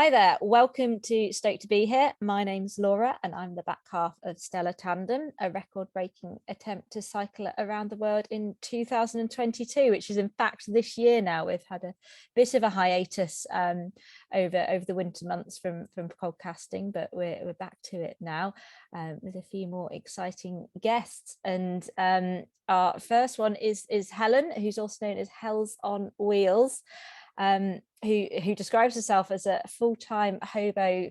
Hi there, welcome to Stoked to be here. My name's Laura and I'm the back half of Stellar Tandem, a record-breaking attempt to cycle around the world in 2022, which is in fact this year now. We've had a bit of a hiatus over the winter months from podcasting, but we're back to it now with a few more exciting guests. And our first one is Helen, who's also known as Hels on Wheels. Who describes herself as a full-time hobo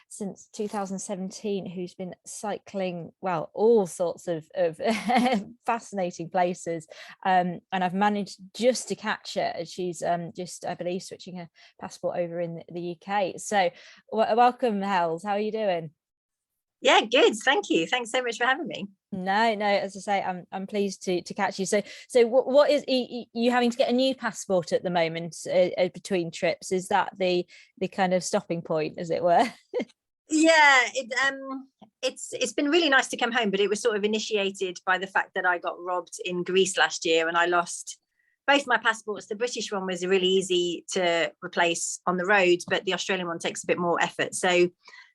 since 2017, who's been cycling, well, all sorts of fascinating places, and I've managed just to catch her as she's just, I believe, switching her passport over in the UK. So welcome, Hels. How are you doing? Yeah, good. Thank you. Thanks so much for having me. No, as I say, I'm pleased to catch you. So what is you having to get a new passport at the moment between trips? Is that the kind of stopping point, as it were? Yeah, it's been really nice to come home, but it was sort of initiated by the fact that I got robbed in Greece last year and I lost both my passports. The British one was really easy to replace on the road, but the Australian one takes a bit more effort. So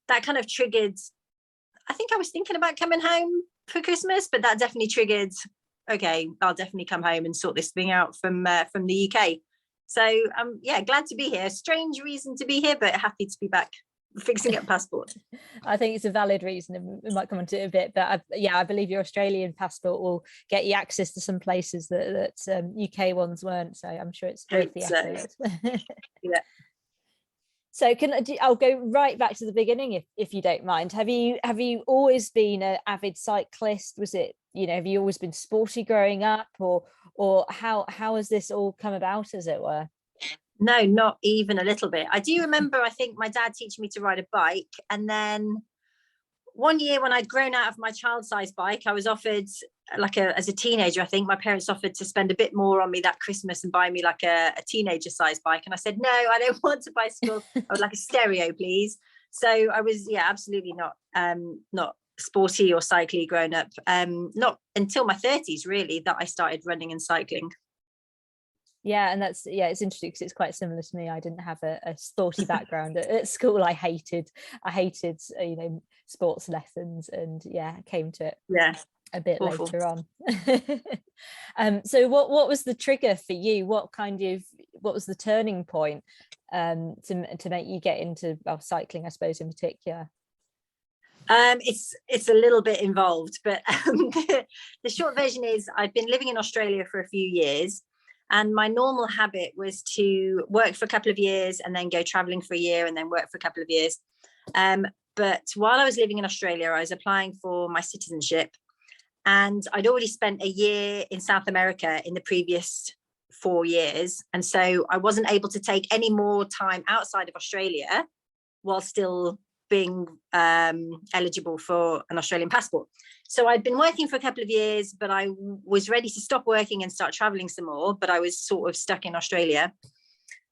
that kind of triggered, I think I was thinking about coming home for Christmas, but that definitely triggered, okay, I'll definitely come home and sort this thing out from the UK. So yeah, glad to be here. Strange reason to be here, but happy to be back fixing up passport. I think it's a valid reason, and we might come on to it a bit, but I believe your Australian passport will get you access to some places that UK ones weren't, so I'm sure it's worth the effort. Yeah. So I'll go right back to the beginning if you don't mind. Have you always been an avid cyclist? Was it, have you always been sporty growing up, or how has this all come about, as it were? No, not even a little bit. I do remember, I think my dad teaching me to ride a bike, and then one year when I'd grown out of my child-sized bike, I was offered, as a teenager, I think my parents offered to spend a bit more on me that Christmas and buy me like a teenager-sized bike. And I said, no, I don't want a bicycle. I would like a stereo, please. So I was, absolutely not sporty or cycly growing up. Not until my 30s, really, that I started running and cycling. Yeah, and it's interesting because it's quite similar to me. I didn't have a sporty background at school. I hated sports lessons, and came to it a bit Awful. later on. So what was the trigger for you? What was the turning point to make you get into cycling, I suppose, in particular? It's a little bit involved, but the short version is I've been living in Australia for a few years. And my normal habit was to work for a couple of years and then go traveling for a year and then work for a couple of years. But while I was living in Australia, I was applying for my citizenship, and I'd already spent a year in South America in the previous 4 years. And so I wasn't able to take any more time outside of Australia while still being eligible for an Australian passport. So I'd been working for a couple of years, but I was ready to stop working and start traveling some more, but I was sort of stuck in Australia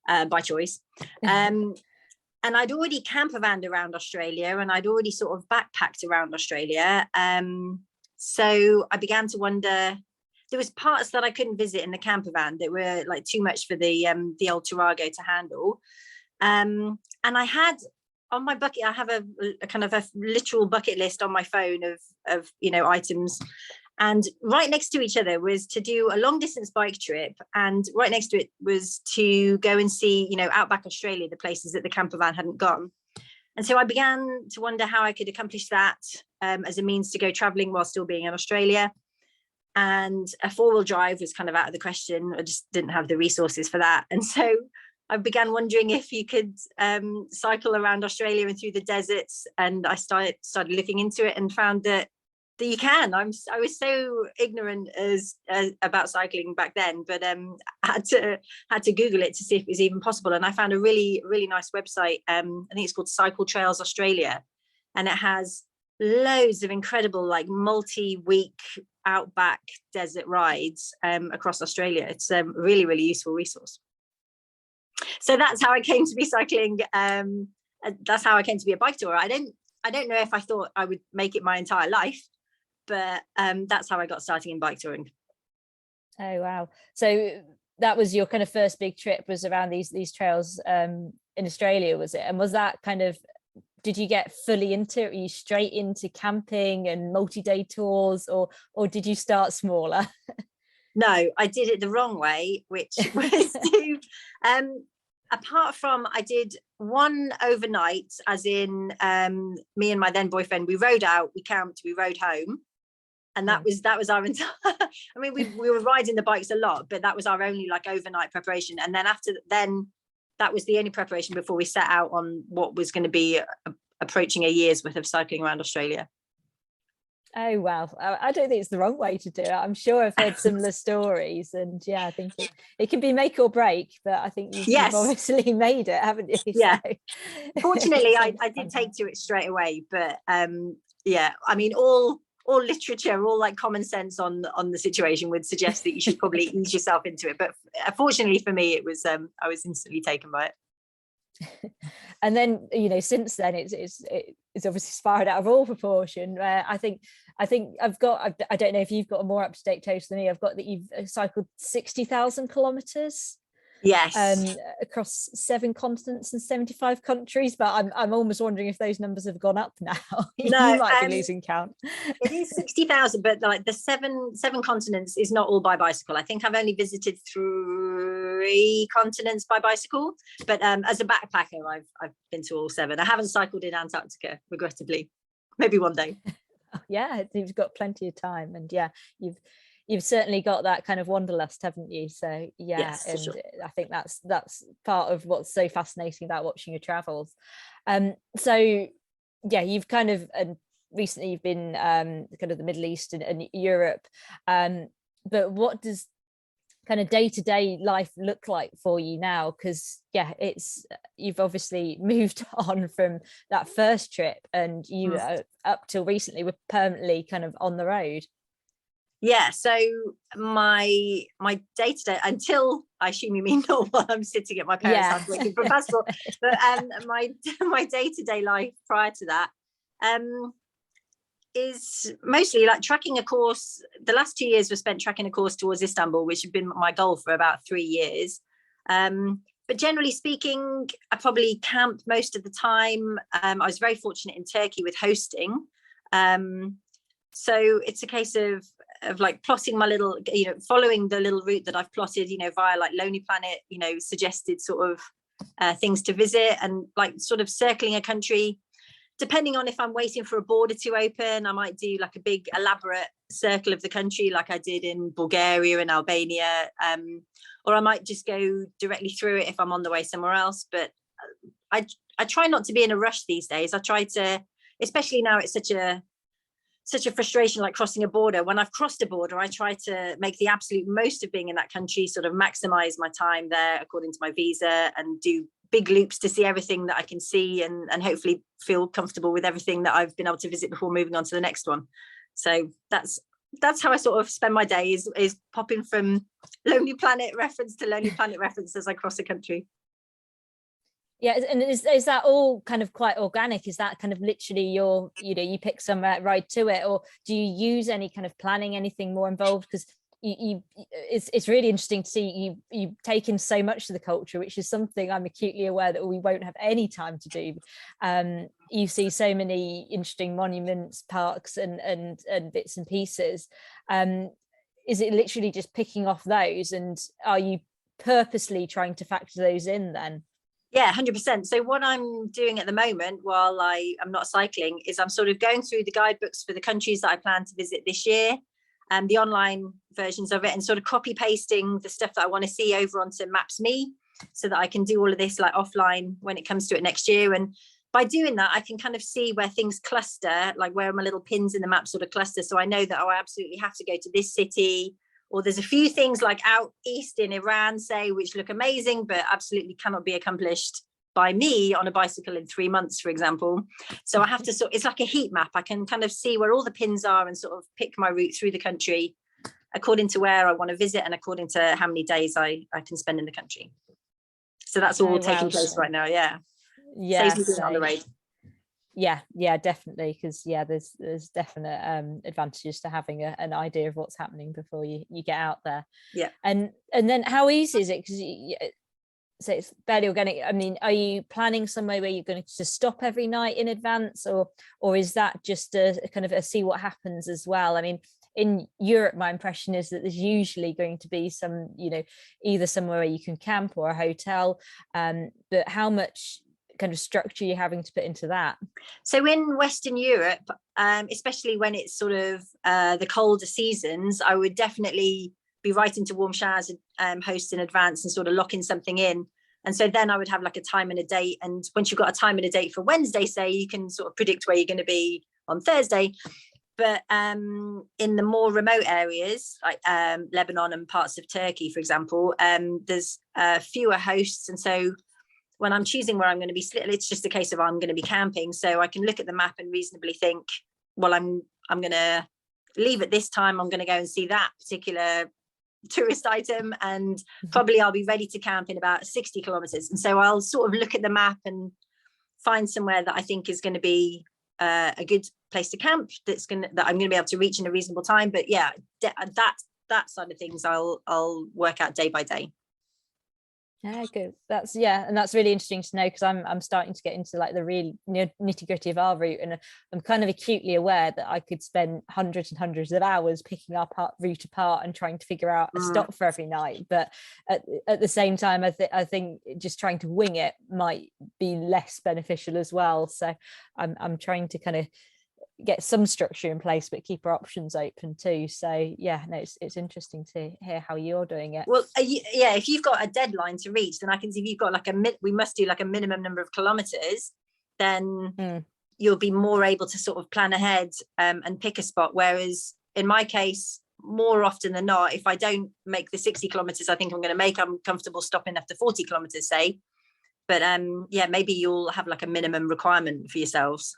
by choice. And I'd already campervanned around Australia, and I'd already sort of backpacked around Australia. So I began to wonder, there was parts that I couldn't visit in the campervan that were like too much for the old Tarago to handle. And I had on my bucket, I have a kind of a literal bucket list on my phone of items, and right next to each other was to do a long distance bike trip, and right next to it was to go and see outback Australia, the places that the campervan hadn't gone. And so I began to wonder how I could accomplish that as a means to go traveling while still being in Australia. And a 4-wheel drive was kind of out of the question. I just didn't have the resources for that. And so I began wondering if you could cycle around Australia and through the deserts, and I started looking into it and found that you can. I was so ignorant about cycling back then, but I had to Google it to see if it was even possible. And I found a really, really nice website. I think it's called Cycle Trails Australia, and it has loads of incredible multi-week outback desert rides across Australia. It's a really, really useful resource. So that's how I came to be cycling. That's how I came to be a bike tourer. I don't know if I thought I would make it my entire life, but that's how I got started in bike touring. Oh wow! So that was your kind of first big trip, was around these trails in Australia, was it? And was that kind of, did you get fully into it? Were you straight into camping and multi-day tours, or did you start smaller? No, I did it the wrong way, which was to, apart from I did one overnight, as in me and my then boyfriend, we rode out, we camped, we rode home. And that was our entire, I mean, we were riding the bikes a lot, but that was our only like overnight preparation. And then that was the only preparation before we set out on what was going to be approaching a year's worth of cycling around Australia. Oh, well, I don't think it's the wrong way to do it. I'm sure I've heard similar stories, and yeah, I think it can be make or break, but I think you've obviously made it, haven't you? Yeah. So, fortunately, I did take to it straight away, but yeah, I mean, all literature, all like common sense on the situation would suggest that you should probably ease yourself into it. But fortunately for me, it was I was instantly taken by it. And then, you know, since then it's obviously spiraled out of all proportion. I think I've got, I don't know if you've got a more up-to-date total than me. I've got that you've cycled 60,000 kilometers. Yes. Across 7 continents and 75 countries, but I'm almost wondering if those numbers have gone up now. No, you might be losing count. It is 60,000, but like the seven continents is not all by bicycle. I think I've only visited 3 continents by bicycle, but as a backpacker, I've been to all 7. I haven't cycled in Antarctica, regrettably. Maybe one day. Yeah, you've got plenty of time, and yeah, you've certainly got that kind of wanderlust, haven't you? So yeah, yes, and sure. I think that's part of what's so fascinating about watching your travels. So yeah, you've kind of, and recently you've been kind of the Middle East and Europe, but what does kind of day-to-day life look like for you now? Because yeah, you've obviously moved on from that first trip, and you up till recently were permanently kind of on the road. Yeah, so my day-to-day, until I assume you mean not while I'm sitting at my parents' house waiting for a passport, but my day-to-day life prior to that is mostly like tracking a course. The last 2 years were spent tracking a course towards Istanbul, which had been my goal for about 3 years. But generally speaking, I probably camped most of the time. I was very fortunate in Turkey with hosting. So it's a case of like plotting my little, you know, following the little route that I've plotted, you know, via like Lonely Planet, you know, suggested sort of things to visit, and like sort of circling a country. Depending on if I'm waiting for a border to open, I might do like a big elaborate circle of the country like I did in Bulgaria and Albania, or I might just go directly through it if I'm on the way somewhere else. But I try not to be in a rush these days. I try to, especially now it's such a frustration, like crossing a border. When I've crossed a border, I try to make the absolute most of being in that country, sort of maximize my time there according to my visa, and do big loops to see everything that I can see, and hopefully feel comfortable with everything that I've been able to visit before moving on to the next one. So that's how I sort of spend my day, is popping from Lonely Planet reference to Lonely Planet reference as I cross a country. Yeah, and is that all kind of quite organic? Is that kind of literally you pick some ride to it, or do you use any kind of planning, anything more involved? Because it's really interesting to see you take in so much of the culture, which is something I'm acutely aware that we won't have any time to do. You see so many interesting monuments, parks, and bits and pieces. Is it literally just picking off those, and are you purposely trying to factor those in then? Yeah, 100%. So what I'm doing at the moment while I'm not cycling is I'm sort of going through the guidebooks for the countries that I plan to visit this year, and the online versions of it, and sort of copy pasting the stuff that I want to see over onto Maps.me, so that I can do all of this like offline when it comes to it next year. And by doing that, I can kind of see where things cluster, like where my little pins in the map sort of cluster. So I know that, I absolutely have to go to this city, or there's a few things like out east in Iran, say, which look amazing, but absolutely cannot be accomplished by me on a bicycle in 3 months, for example. So I have to it's like a heat map. I can kind of see where all the pins are and sort of pick my route through the country according to where I want to visit and according to how many days I can spend in the country. So that's all taking place right now. Yeah. Yeah. Saves me being on the road. Yeah, definitely, because there's definite advantages to having an idea of what's happening before you get out there. Yeah. And then how easy is it? Because so it's fairly organic. I mean, are you planning somewhere where you're going to just stop every night in advance, or is that just a kind of a see what happens as well? I mean, in Europe, my impression is that there's usually going to be some, either somewhere where you can camp or a hotel. But how much kind of structure you're having to put into that? So in Western Europe, especially when it's sort of the colder seasons, I would definitely be right into warm showers and host in advance and sort of locking something in. And so then I would have like a time and a date. And once you've got a time and a date for Wednesday, say, you can sort of predict where you're going to be on Thursday. But in the more remote areas, like Lebanon and parts of Turkey, for example, there's fewer hosts. And so when I'm choosing where I'm going to be, it's just a case of I'm going to be camping. So I can look at the map and reasonably think, well, I'm going to leave at this time. I'm going to go and see that particular tourist item, and probably I'll be ready to camp in about 60 kilometers. And so I'll sort of look at the map and find somewhere that I think is going to be a good place to camp, that I'm going to be able to reach in a reasonable time. But yeah, that side of things I'll work out day by day. Yeah, good. And that's really interesting to know, because I'm starting to get into like the real nitty-gritty of our route, and I'm kind of acutely aware that I could spend hundreds and hundreds of hours picking our route apart and trying to figure out a stop for every night. But at the same time, I think just trying to wing it might be less beneficial as well. So I'm trying to kind of get some structure in place, but keep our options open too. So yeah, no, it's interesting to hear how you're doing it. Well, yeah, if you've got a deadline to reach, then I can see if you've got like we must do like a minimum number of kilometers, then you'll be more able to sort of plan ahead and pick a spot. Whereas in my case, more often than not, if I don't make the 60 kilometers I think I'm going to make, I'm comfortable stopping after 40 kilometers, say. But yeah, maybe you'll have like a minimum requirement for yourselves.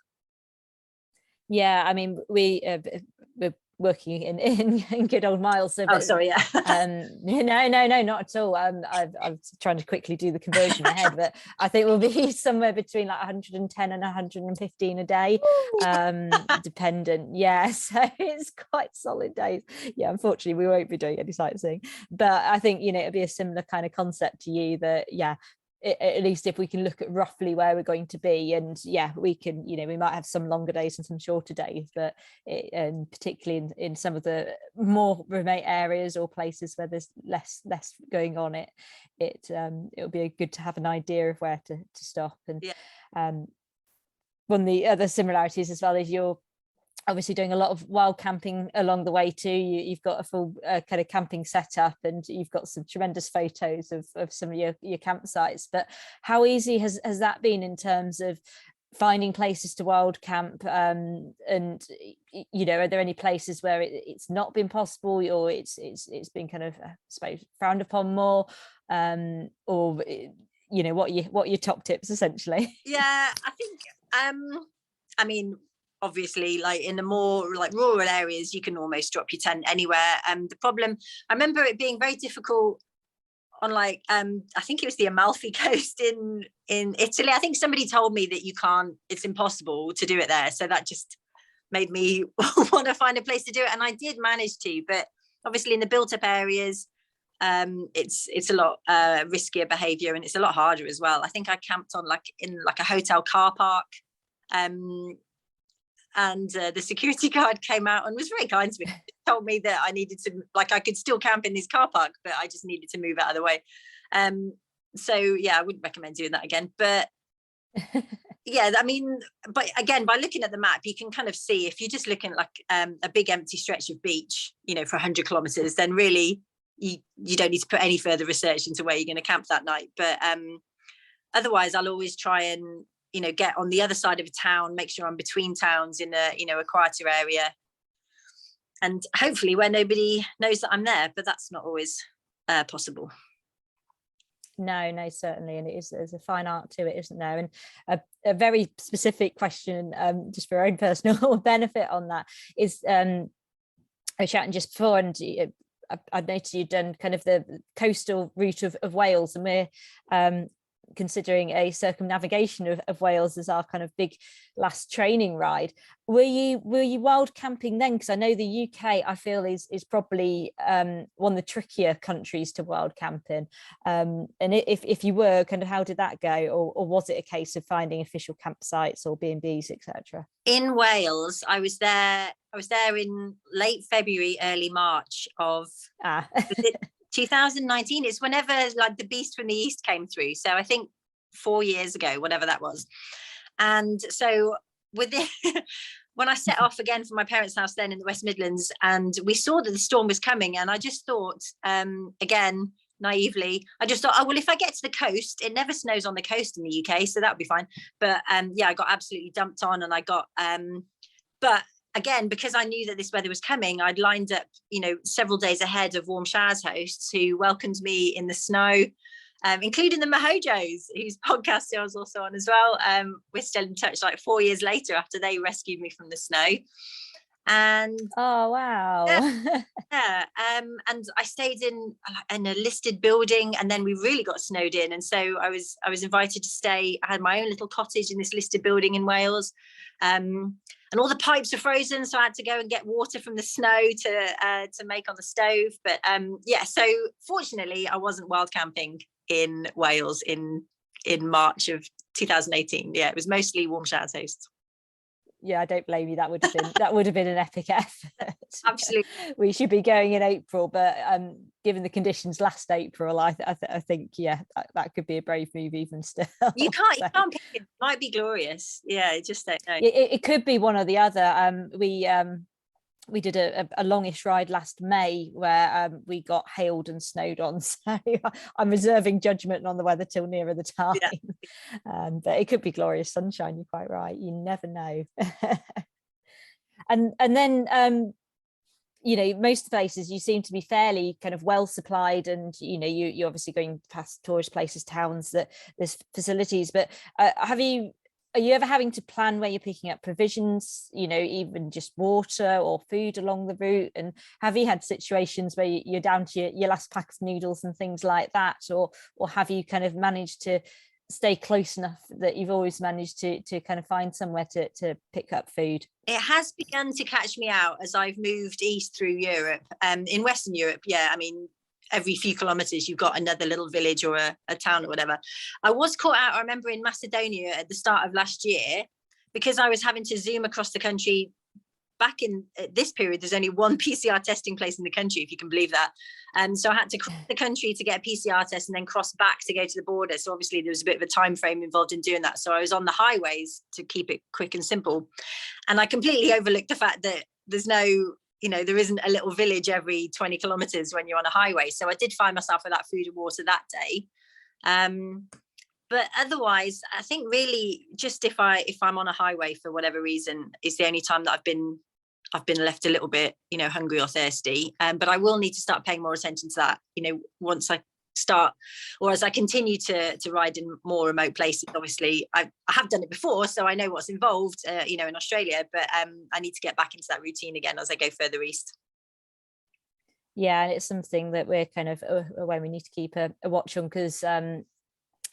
Yeah, I mean, we're working in good old miles. So, sorry, yeah. No, not at all. I'm trying to quickly do the conversion ahead, but I think we'll be somewhere between like 110 and 115 a day, dependent. Yeah, so it's quite solid days. Yeah, unfortunately, we won't be doing any sightseeing, but I think it'll be a similar kind of concept to you. That at least if we can look at roughly where we're going to be, and we can, we might have some longer days and some shorter days, but and particularly in some of the more remote areas or places where there's less going on, it'll be good to have an idea of where to stop. And one of the other similarities as well is you're obviously doing a lot of wild camping along the way too. You've got a full kind of camping setup, and you've got some tremendous photos of some of your campsites. But how easy has that been in terms of finding places to wild camp? And are there any places where it's not been possible, or it's been kind of, I suppose, frowned upon more, or what are your top tips essentially? Yeah, I think I mean, obviously, like in the more like rural areas, you can almost drop your tent anywhere. The problem, I remember it being very difficult on like I think it was the Amalfi Coast in Italy. I think somebody told me that you can't, it's impossible to do it there. So that just made me want to find a place to do it, and I did manage to. But obviously, in the built-up areas, it's a lot riskier behavior, and it's a lot harder as well. I think I camped on in a hotel car park. And the security guard came out and was very kind to me. He told me that I needed to, I could still camp in this car park, but I just needed to move out of the way. So yeah, I wouldn't recommend doing that again. But yeah, I mean, but again, by looking at the map, you can kind of see, if you're just looking at a big empty stretch of beach, for 100 kilometers, then really you don't need to put any further research into where you're going to camp that night. But otherwise, I'll always try and get on the other side of a town, make sure I'm between towns in a quieter area, and hopefully where nobody knows that I'm there. But that's not always possible. No, certainly, and there's a fine art to it, isn't there? And a very specific question, just for our own personal benefit on that, is I was chatting just before, and I'd noticed you'd done kind of the coastal route of Wales, and we're considering a circumnavigation of Wales as our kind of big last training ride. Were you wild camping then? Because I know the UK, I feel, is probably one of the trickier countries to wild camping. And if you were, kind of, how did that go? Or was it a case of finding official campsites or B&Bs, etc.? In Wales, I was there in late February, early March of 2019. It's whenever like the Beast from the East came through. So I think 4 years ago, whatever that was. And so with it, when I set off again from my parents' house then in the West Midlands, and we saw that the storm was coming, and I just thought, again, naively, I just thought, oh, well, if I get to the coast, it never snows on the coast in the UK, so that would be fine. But yeah, I got absolutely dumped on, and I got, but again, because I knew that this weather was coming, I'd lined up, several days ahead of Warm Showers hosts who welcomed me in the snow, including the Mahojos, whose podcast I was also on as well. We're still in touch like 4 years later after they rescued me from the snow. And oh wow. yeah, and I stayed in a listed building, and then we really got snowed in, and so I was invited to stay. I had my own little cottage in this listed building in Wales, and all the pipes are frozen, so I had to go and get water from the snow to make on the stove. But yeah, so fortunately I wasn't wild camping in Wales in March of 2018. Yeah, it was mostly Warm Showers hosts. Yeah, I don't blame you. That would have been an epic effort. Absolutely. We should be going in April, but given the conditions last April, I think yeah, that could be a brave move even still. You can't pick it. It might be glorious. Yeah, just don't know. It could be one or the other. We did a longish ride last May where we got hailed and snowed on, so I'm reserving judgment on the weather till nearer the time. Yeah. But it could be glorious sunshine. You're quite right. You never know. and then most places you seem to be fairly kind of well supplied, and you're obviously going past tourist places, towns that there's facilities. But are you ever having to plan where you're picking up provisions, even just water or food along the route? And have you had situations where you're down to your last pack of noodles and things like that? Or have you kind of managed to stay close enough that you've always managed to kind of find somewhere to pick up food? It has begun to catch me out as I've moved east through Europe. In Western Europe, yeah, I mean, every few kilometers you've got another little village or a town or whatever. I was caught out, I remember, in Macedonia at the start of last year, because I was having to zoom across the country. Back in this period, there's only one PCR testing place in the country, if you can believe that. So I had to cross the country to get a PCR test and then cross back to go to the border. So obviously there was a bit of a time frame involved in doing that. So I was on the highways to keep it quick and simple. And I completely overlooked the fact that there's no, there isn't a little village every 20 kilometers when you're on a highway. So I did find myself without food and water that day. But otherwise, I think really just if I'm on a highway for whatever reason, is the only time that I've been left a little bit, hungry or thirsty. But I will need to start paying more attention to that, once I start, or as I continue to ride in more remote places. Obviously I have done it before, so I know what's involved, in Australia, but I need to get back into that routine again as I go further east. Yeah, and it's something that we're kind of aware we need to keep a watch on, because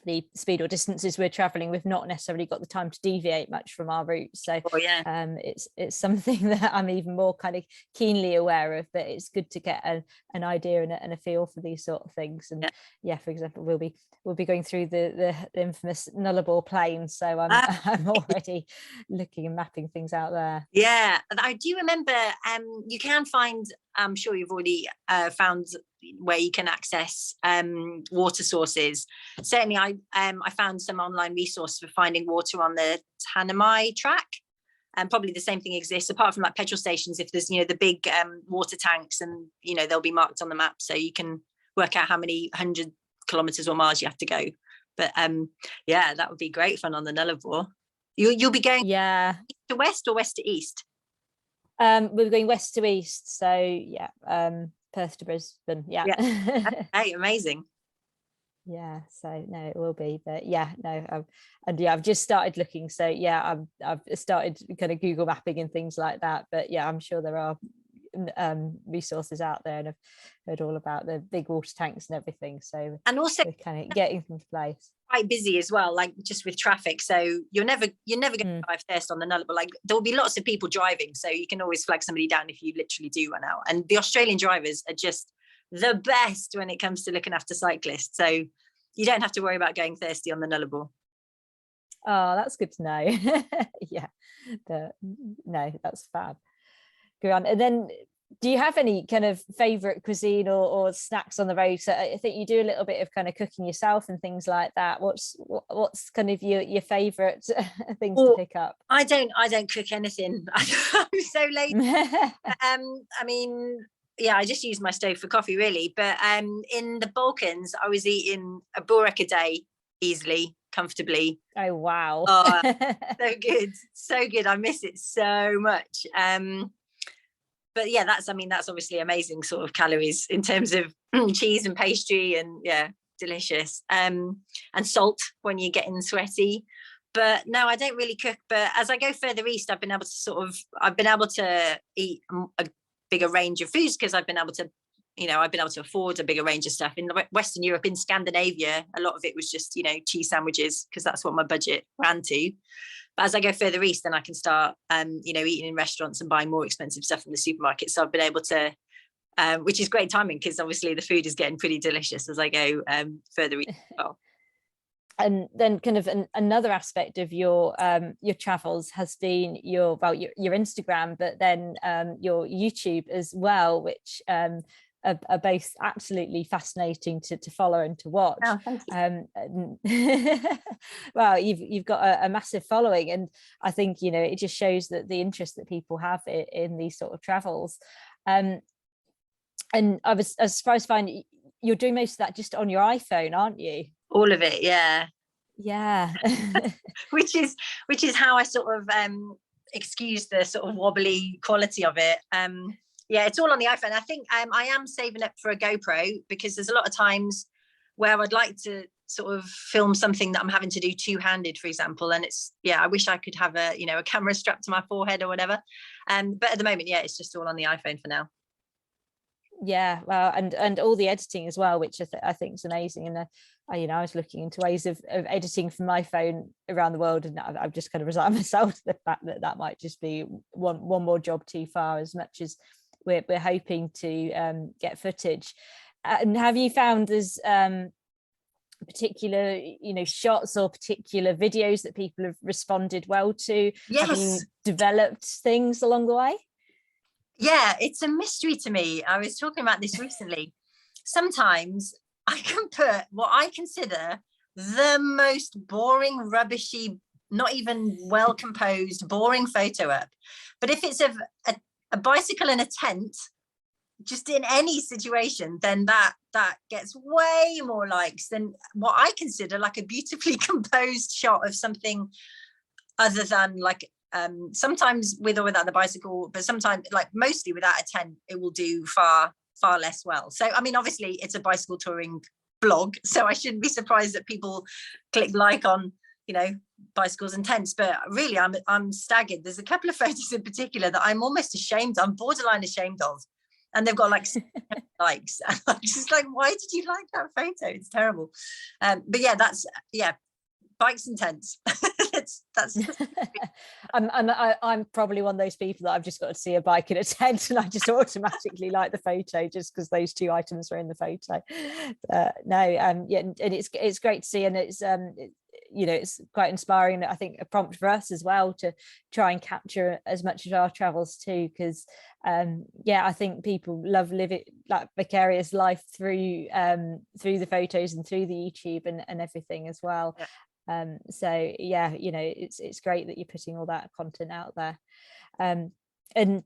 the speed or distances we're traveling, we've not necessarily got the time to deviate much from our route. So it's something that I'm even more kind of keenly aware of, but it's good to get an idea and a feel for these sort of things. And yeah, for example, we'll be going through the infamous Nullarbor Plain, so I'm already looking and mapping things out there. Yeah, I do remember you can find, I'm sure you've already found where you can access water sources. Certainly I found some online resources for finding water on the Tanami track, and probably the same thing exists apart from like petrol stations. If there's the big water tanks, and they'll be marked on the map, so you can work out how many 100 kilometers or miles you have to go. But yeah, that would be great fun on the Nullarbor. You'll be going east to west or west to east? We're going west to east, so yeah, Perth to Brisbane. Yeah. Hey, amazing. Yeah, so no, it will be, but yeah, no, and yeah, I've just started looking, so yeah, I've started kind of Google mapping and things like that, but yeah, I'm sure there are resources out there, and I've heard all about the big water tanks and everything. So and also we're kind of getting into place. Quite busy as well, like just with traffic. So you're never going to drive first on the Nullarbor. Like there will be lots of people driving, so you can always flag somebody down if you literally do run out. And the Australian drivers are just the best when it comes to looking after cyclists. So you don't have to worry about going thirsty on the Nullarbor. Oh, that's good to know. Yeah, no, that's fab. Good on. And then, do you have any kind of favorite cuisine or snacks on the road? So I think you do a little bit of kind of cooking yourself and things like that. What's kind of your favorite things to pick up? I don't cook anything. I'm so lazy. I mean, yeah, I just use my stove for coffee really. But in the Balkans, I was eating a burek a day easily, comfortably. Oh wow. Oh, so good. I miss it so much. But yeah, that's obviously amazing sort of calories in terms of cheese and pastry, and yeah, delicious. And salt when you're getting sweaty. But no, I don't really cook. But as I go further east, I've been able to eat a bigger range of foods, because I've been able to afford a bigger range of stuff. In Western Europe, in Scandinavia, a lot of it was just, cheese sandwiches, because that's what my budget ran to. But as I go further east, then I can start, eating in restaurants and buying more expensive stuff from the supermarket. So I've been able to, which is great timing, because obviously the food is getting pretty delicious as I go further east as well. And then kind of another aspect of your travels has been your Instagram, but then your YouTube as well, which are both absolutely fascinating to follow and to watch. Oh, thank you. Well, you've got a massive following, and I think it just shows that the interest that people have in these sort of travels. And I was surprised to find you're doing most of that just on your iPhone, aren't you? All of it, yeah. which is how I sort of excuse the sort of wobbly quality of it. Yeah, it's all on the iPhone. I think I am saving up for a GoPro, because there's a lot of times where I'd like to sort of film something that I'm having to do two-handed, for example, and I wish I could have a camera strapped to my forehead or whatever. But at the moment, yeah, it's just all on the iPhone for now. Yeah, well, and all the editing as well, which I think is amazing. And I was looking into ways of editing from my phone around the world, and I've just kind of resigned myself to the fact that might just be one more job too far, as much as we're hoping to get footage. And have you found there's particular shots or particular videos that people have responded well to? Yes. Have you developed things along the way? Yeah, it's a mystery to me. I was talking about this recently. Sometimes I can put what I consider the most boring, rubbishy, not even well composed, boring photo up. But if it's a bicycle and a tent, just in any situation, then that gets way more likes than what I consider like a beautifully composed shot of something other than like sometimes with or without the bicycle, but sometimes, like mostly without a tent, it will do far less well. So I mean, obviously it's a bicycle touring blog, so I shouldn't be surprised that people click like on bicycles and tents, but really I'm staggered. There's a couple of photos in particular that I'm almost ashamed, I'm borderline ashamed of, and they've got like likes, and I'm just like, why did you like that photo? It's terrible. But yeah, that's bikes and tents. that's I'm probably one of those people that I've just got to see a bike in a tent and I just automatically like the photo just because those two items are in the photo. Yeah, and it's great to see, and it's it's quite inspiring. I think a prompt for us as well to try and capture as much of our travels too, because I think people love living like vicarious life through the photos and through the YouTube and everything as well. Yeah. So yeah, it's great that you're putting all that content out there. And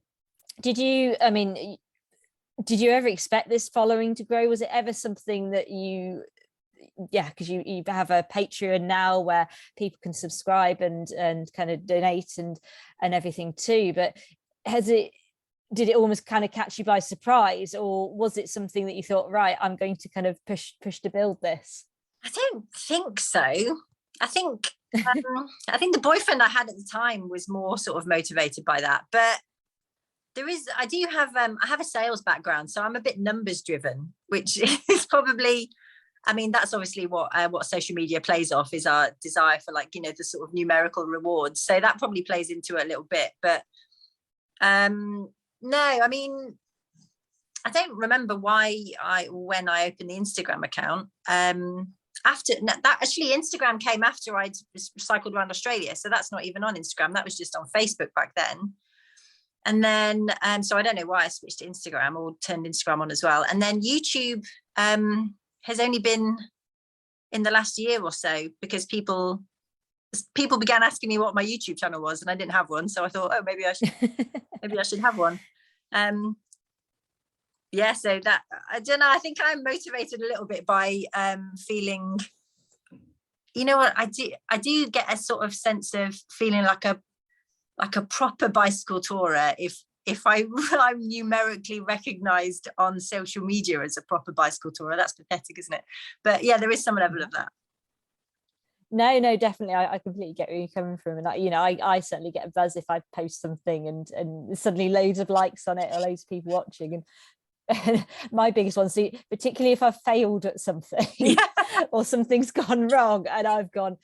did you ever expect this following to grow? Was it ever something that because you have a Patreon now where people can subscribe and kind of donate and everything too, but did it almost kind of catch you by surprise, or was it something that you thought, right, I'm going to kind of push to build this? I don't think so. I think the boyfriend I had at the time was more sort of motivated by that. But I do have I have a sales background, so I'm a bit numbers driven, which is probably, I mean, that's obviously what social media plays off, is our desire for, like, you know, the sort of numerical rewards. So that probably plays into it a little bit. But no, I mean, I don't remember when I opened the Instagram account. After that, actually, Instagram came after I'd cycled around Australia, so that's not even on Instagram. That was just on Facebook back then. And then so I don't know why I switched to Instagram or turned Instagram on as well. And then YouTube has only been in the last year or so, because people began asking me what my YouTube channel was, and I didn't have one, so I thought, oh, maybe I should have one. Yeah, so that, I don't know, I think I'm motivated a little bit by feeling, you know what, I do get a sort of sense of feeling like a proper bicycle tourer if I'm numerically recognized on social media as a proper bicycle tourer. That's pathetic, isn't it? But yeah, there is some level of that. No, definitely. I completely get where you're coming from. And I certainly get a buzz if I post something and suddenly loads of likes on it or loads of people watching. And my biggest one, see, particularly if I've failed at something or something's gone wrong and I've gone,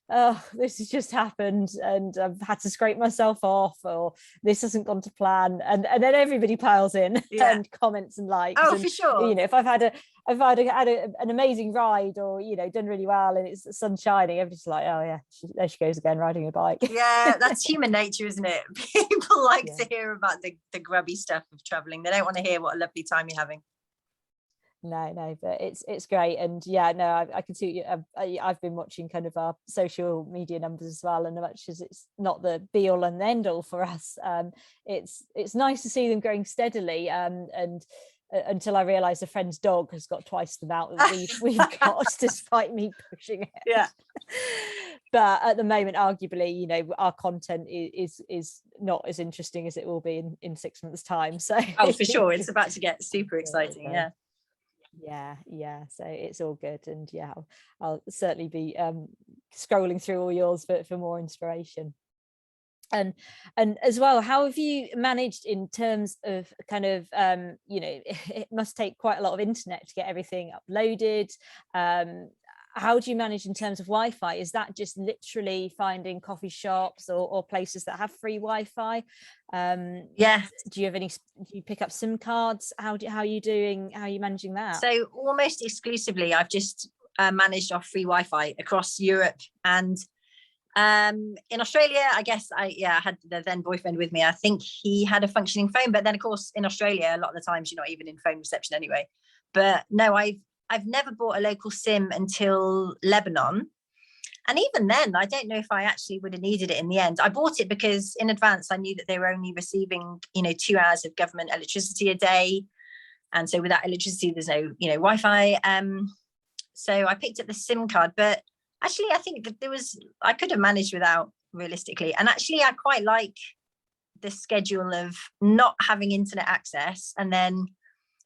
oh, this has just happened and I've had to scrape myself off, or this hasn't gone to plan, and then everybody piles in and comments and likes. Oh, and, for sure. You know, if I've had an amazing ride, or, you know, done really well and it's sun shining, I'm just like, oh yeah, there she goes again, riding a bike. Yeah, that's human nature, isn't it? People like to hear about the grubby stuff of traveling. They don't want to hear what a lovely time you're having. No, but it's great. And yeah, no, I can see I've been watching kind of our social media numbers as well, and as much as it's not the be all and end all for us, it's nice to see them growing steadily, and until I realised a friend's dog has got twice the amount that we've got, despite me pushing it. Yeah. But at the moment, arguably, you know, our content is not as interesting as it will be in 6 months' time. So oh, for sure, it's about to get super exciting. Yeah, so it's all good. And yeah, I'll certainly be scrolling through all yours for more inspiration. And as well, how have you managed in terms of kind of you know, it must take quite a lot of internet to get everything uploaded. How do you manage in terms of Wi-Fi? Is that just literally finding coffee shops or places that have free Wi-Fi? Yeah. Do you pick up SIM cards? How are you doing? How are you managing that? So almost exclusively, I've just managed off free Wi-Fi across Europe. And in Australia, I guess I had the then boyfriend with me. I think he had a functioning phone, but then of course in Australia, a lot of the times you're not even in phone reception anyway. But no, I've never bought a local SIM until Lebanon. And even then, I don't know if I actually would have needed it in the end. I bought it because in advance, I knew that they were only receiving, you know, 2 hours of government electricity a day. And so without electricity, there's no, you know, Wi-Fi. So I picked up the SIM card, but actually I think that I could have managed without, realistically. And actually I quite like the schedule of not having internet access and then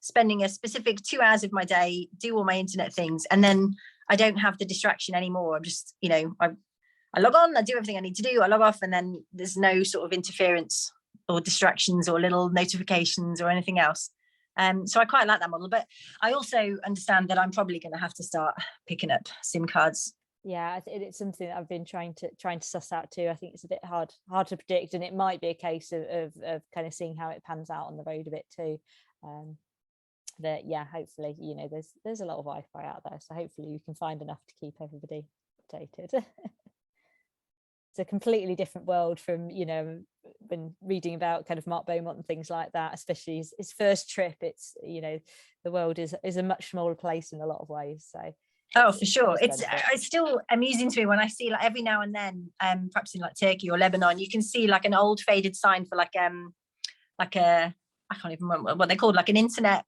spending a specific 2 hours of my day, do all my internet things, and then I don't have the distraction anymore. I'm just, you know, I log on, I do everything I need to do, I log off, and then there's no sort of interference or distractions or little notifications or anything else. So I quite like that model, but I also understand that I'm probably going to have to start picking up SIM cards. Yeah, it's something that I've been trying to suss out too. I think it's a bit hard to predict, and it might be a case of kind of seeing how it pans out on the road a bit too. But yeah, hopefully, you know, there's a lot of Wi-Fi out there, so hopefully you can find enough to keep everybody updated. It's a completely different world from, you know, when reading about kind of Mark Beaumont and things like that, especially his first trip. It's, you know, the world is a much smaller place in a lot of ways. So oh, for sure, it's still amusing to me when I see, like, every now and then, perhaps in like Turkey or Lebanon, you can see like an old faded sign for like a, I can't even remember what they're called, like an internet.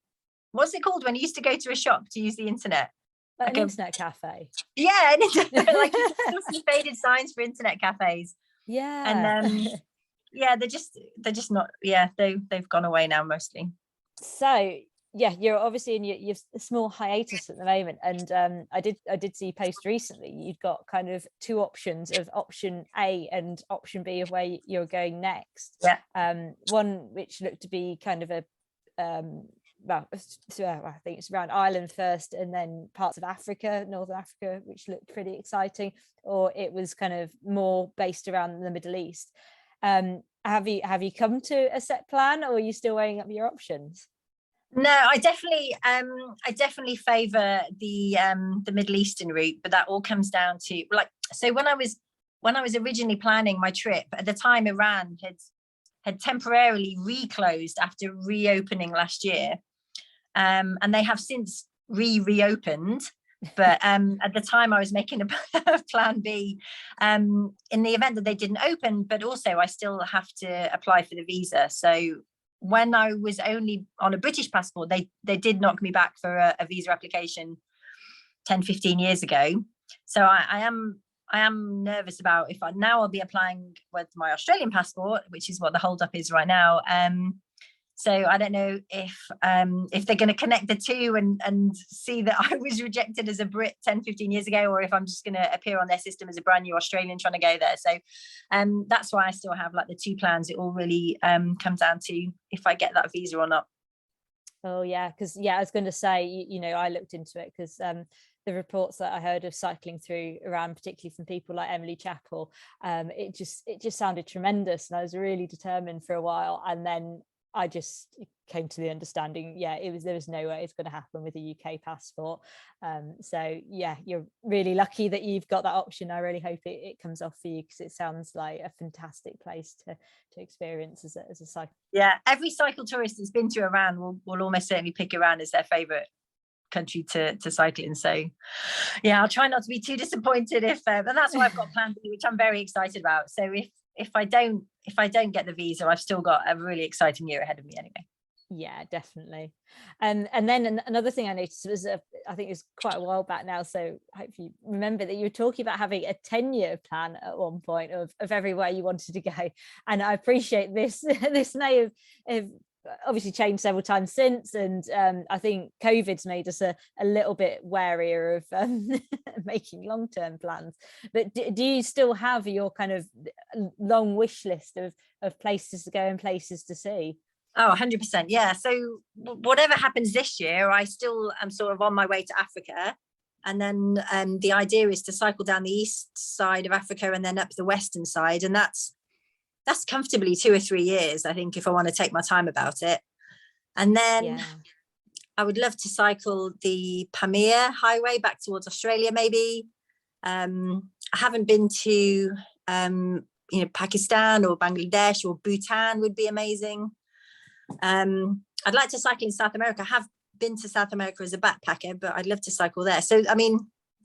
What's it called when you used to go to a shop to use the internet? Like an internet cafe. Yeah, like you can still see faded signs for internet cafes. Yeah. And yeah, they're just not. Yeah, they've gone away now mostly. So yeah, you're obviously in your small hiatus at the moment, and I did see you post recently. You've got kind of two options of option A and option B of where you're going next. Yeah. One which looked to be kind of a well, so I think it's around Ireland first, and then parts of Africa, Northern Africa, which looked pretty exciting, or it was kind of more based around the Middle East. Have you come to a set plan, or are you still weighing up your options? No, I definitely favour the Middle Eastern route, but that all comes down to, like, so when I was originally planning my trip, at the time Iran had temporarily reclosed after reopening last year, and they have since reopened. But at the time I was making a plan B, in the event that they didn't open, but also I still have to apply for the visa. So when I was only on a British passport, they did knock me back for a visa application 10-15 years ago. So I am nervous about if I'll be applying with my Australian passport, which is what the hold up is right now. So I don't know if they're going to connect the two and see that I was rejected as a Brit 10-15 years ago, or if I'm just going to appear on their system as a brand new Australian trying to go there. So that's why I still have like the two plans. It all really comes down to if I get that visa or not. Oh yeah, because I was going to say, you know, I looked into it because the reports that I heard of cycling through Iran, particularly from people like Emily Chappell, it just sounded tremendous, and I was really determined for a while, and then I just came to the understanding, there was no way it's going to happen with a UK passport. So yeah, you're really lucky that you've got that option. I really hope it comes off for you, because it sounds like a fantastic place to experience as a cycle. Yeah, every cycle tourist that's been to Iran will almost certainly pick Iran as their favourite country to cycle in. So yeah, I'll try not to be too disappointed but that's why I've got plan B, which I'm very excited about. So if I don't get the visa, I've still got a really exciting year ahead of me anyway. Yeah, definitely. And then another thing I noticed was, I think it's quite a while back now, so I hope you remember that you were talking about having a 10-year plan at one point of everywhere you wanted to go. And I appreciate this this may have obviously changed several times since, and I think COVID's made us a little bit warier of making long-term plans. But do you still have your kind of long wish list of places to go and places to see? Oh, 100%. Yeah. So whatever happens this year, I still am sort of on my way to Africa. And then the idea is to cycle down the east side of Africa and then up the western side. And that's comfortably 2 or 3 years, I think, if I want to take my time about it. And then I would love to cycle the Pamir Highway back towards Australia, maybe. I haven't been to, Pakistan or Bangladesh, or Bhutan would be amazing. I'd like to cycle in South America. I have been to South America as a backpacker, but I'd love to cycle there. So I mean,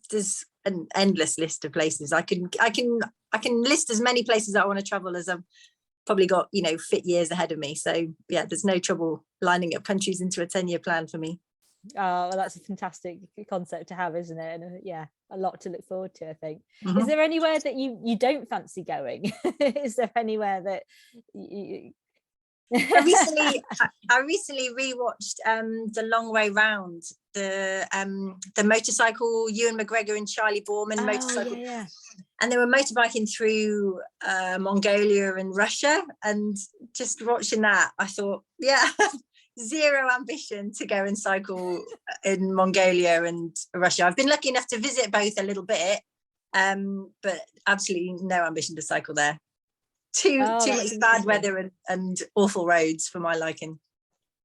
there's an endless list of places. I can list as many places that I want to travel as I've probably got, fit years ahead of me. So yeah, there's no trouble lining up countries into a 10-year plan for me. Oh, well, that's a fantastic concept to have, isn't it? And yeah, a lot to look forward to, I think. Mm-hmm. Is there anywhere that you don't fancy going? Is there anywhere that I recently rewatched The Long Way Round, the motorcycle, Ewan McGregor and Charlie Borman motorcycle. Yeah. And they were motorbiking through Mongolia and Russia, and just watching that, I thought, yeah, zero ambition to go and cycle in Mongolia and Russia. I've been lucky enough to visit both a little bit, but absolutely no ambition to cycle there. Too much bad weather and awful roads for my liking.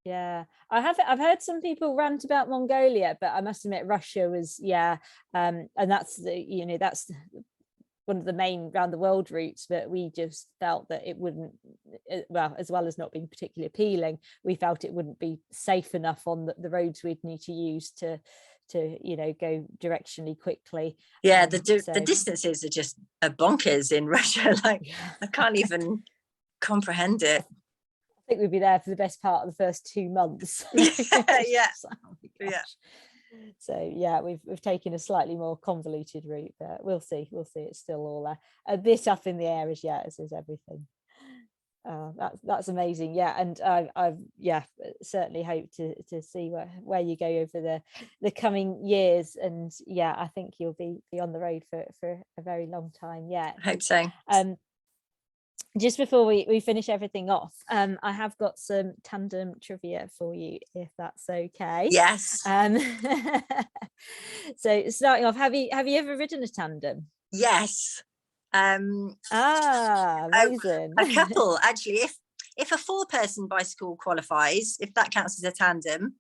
Yeah, I've heard some people rant about Mongolia, but I must admit Russia was and that's that's one of the main round the world routes, but we just felt that it wouldn't, well, as well as not being particularly appealing, we felt it wouldn't be safe enough on the roads we'd need to use to go directionally quickly. Yeah, the distances are just bonkers in Russia. Like, I can't even comprehend it. I think we'd be there for the best part of the first 2 months. Yeah. So yeah, we've taken a slightly more convoluted route, but we'll see. It's still all a bit up in the air as yet, as is everything. That's amazing. Yeah, and I've certainly hope to see where you go over the coming years, and yeah, I think you'll be on the road for a very long time yet. I hope so. Just before we finish everything off, I have got some tandem trivia for you, if that's okay. Yes. So starting off, have you ever ridden a tandem? Yes. Amazing. A couple, actually. If a 4-person bicycle qualifies, if that counts as a tandem,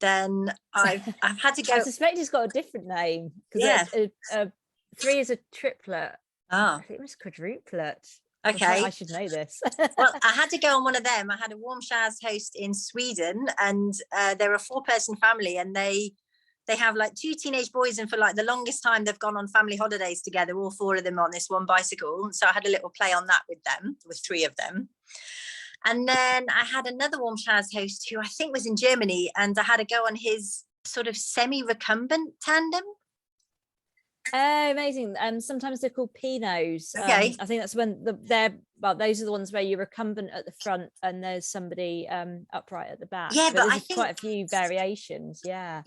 then I've had to go. I suspect it's got a different name, because a 3 is a triplet. I think it was quadruplet. Okay, I should know this. Well, I had to go on one of them. I had a warm showers host in Sweden, and they're a 4-person family, and they have like 2 teenage boys, and for like the longest time they've gone on family holidays together, all 4 of them on this one bicycle. So I had a little play on that with them, with 3 of them. And then I had another warm showers host who I think was in Germany, and I had to go on his sort of semi-recumbent tandem. Oh, amazing. Sometimes they're called Pinots. Okay. I think that's when those are the ones where you're recumbent at the front and there's somebody upright at the back. Yeah, but there's I think quite a few variations. Yeah,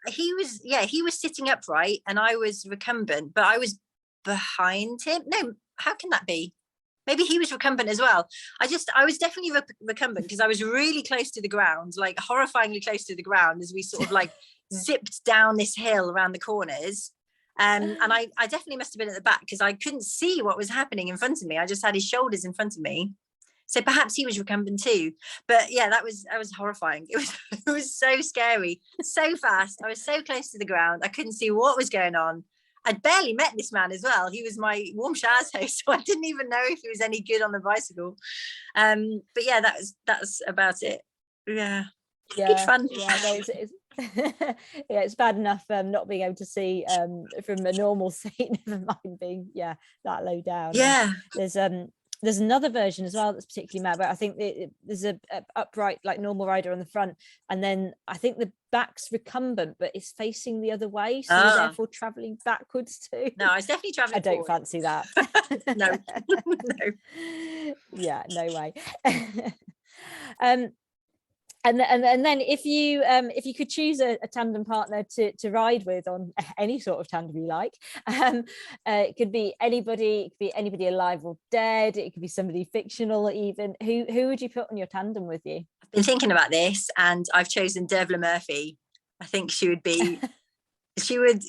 he was sitting upright and I was recumbent, but I was behind him. No, how can that be? Maybe he was recumbent as well. I was definitely recumbent, because I was really close to the ground, like horrifyingly close to the ground, as we sort of like zipped down this hill around the corners. And I definitely must have been at the back, because I couldn't see what was happening in front of me. I just had his shoulders in front of me. So perhaps he was recumbent too. But yeah, that was horrifying. It was so scary, so fast. I was so close to the ground. I couldn't see what was going on. I'd barely met this man as well. He was my warm showers host, so I didn't even know if he was any good on the bicycle. But yeah, that's about it. Yeah, good fun. Yeah, no, it's bad enough not being able to see from a normal seat, never mind being that low down. Yeah, and there's another version as well that's particularly mad, but I think there's a upright, like, normal rider on the front, and then I think the back's recumbent but it's facing the other way, so you're therefore traveling backwards too. No, I was definitely traveling I don't fancy that. No. Yeah, no way. And then if you could choose a tandem partner to ride with on any sort of tandem you like, it could be anybody alive or dead, it could be somebody fictional even. Who would you put on your tandem with you? I've been thinking about this, and I've chosen Dervla Murphy. I think she would be she would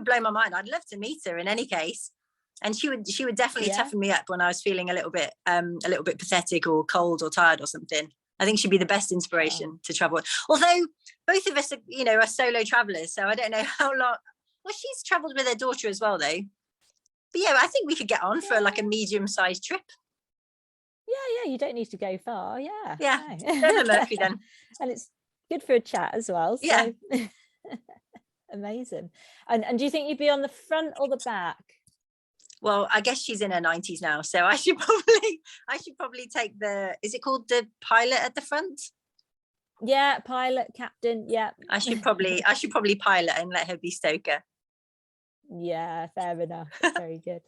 blow my mind. I'd love to meet her in any case. And she would definitely toughen me up when I was feeling a little bit pathetic or cold or tired or something. I think she'd be the best inspiration to travel. Although both of us are solo travelers, so I don't know how long. Well, she's traveled with her daughter as well, though. But yeah, I think we could get on for like a medium-sized trip. Yeah, you don't need to go far. Yeah, no. Murphy then. And it's good for a chat as well. So. Yeah. Amazing. And do you think you'd be on the front or the back? Well, I guess she's in her 90s now, so I should probably take is it called the pilot at the front? Yeah, pilot, captain. Yeah. I should probably pilot and let her be stoker. Yeah, fair enough. Very good.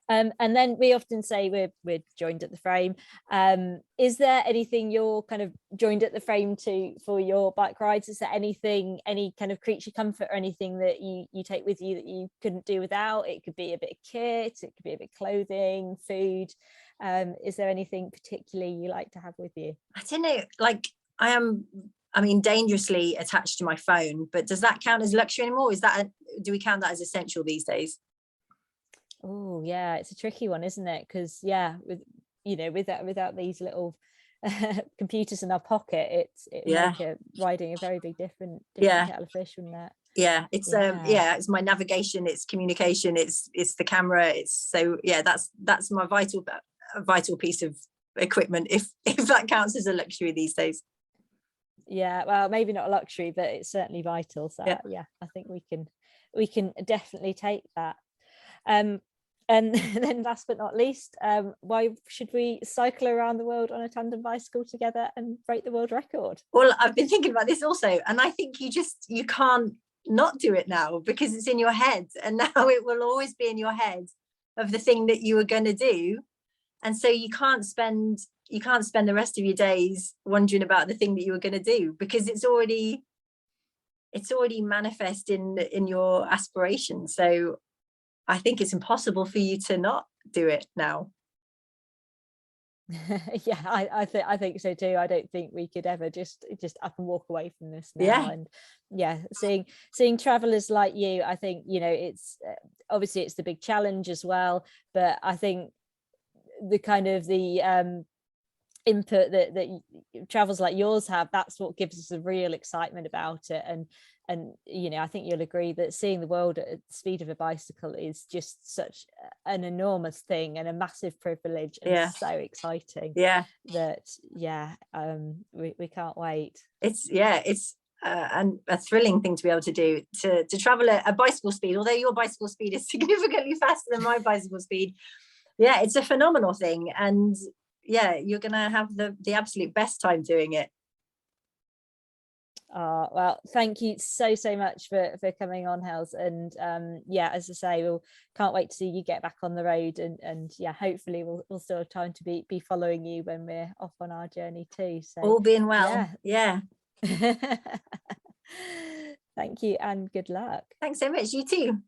And then we often say we're joined at the frame. Is there anything you're kind of joined at the frame to for your bike rides? Is there anything, any kind of creature comfort or anything that you take with you that you couldn't do without? It could be a bit of kit, it could be a bit of clothing, food. Is there anything particularly you like to have with you? I don't know, like dangerously attached to my phone, but does that count as luxury anymore? Do we count that as essential these days? Oh yeah, it's a tricky one, isn't it? Because without these little computers in our pocket, it make riding a very big different kettle of fish, wouldn't it? Yeah, it's it's my navigation, it's communication, it's the camera, that's my vital piece of equipment, if that counts as a luxury these days. Yeah, well, maybe not a luxury, but it's certainly vital. So yeah, I think we can definitely take that. And then last but not least, why should we cycle around the world on a tandem bicycle together and break the world record? Well, I've been thinking about this also, and I think you can't not do it now, because it's in your head, and now it will always be in your head of the thing that you were going to do. And so you can't spend the rest of your days wondering about the thing that you were going to do, because it's already manifest in your aspirations. So I think it's impossible for you to not do it now. Yeah, I think so too. I don't think we could ever just up and walk away from this now. Yeah. And yeah, seeing travelers like you, I think, you know, it's obviously it's the big challenge as well, but I think the kind of the input that travels like yours have, that's what gives us a real excitement about it. And you know, I think you'll agree that seeing the world at the speed of a bicycle is just such an enormous thing and a massive privilege, and so exciting. That we can't wait. It's and a thrilling thing to be able to do, to travel at a bicycle speed, although your bicycle speed is significantly faster than my bicycle speed. Yeah, it's a phenomenal thing, and yeah, you're gonna have the absolute best time doing it. Well, thank you so much for coming on, Hels, and yeah, as I say, we'll can't wait to see you get back on the road, and yeah, hopefully we'll still have time to be following you when we're off on our journey too. So all being well. Yeah. Thank you and good luck. Thanks so much. You too.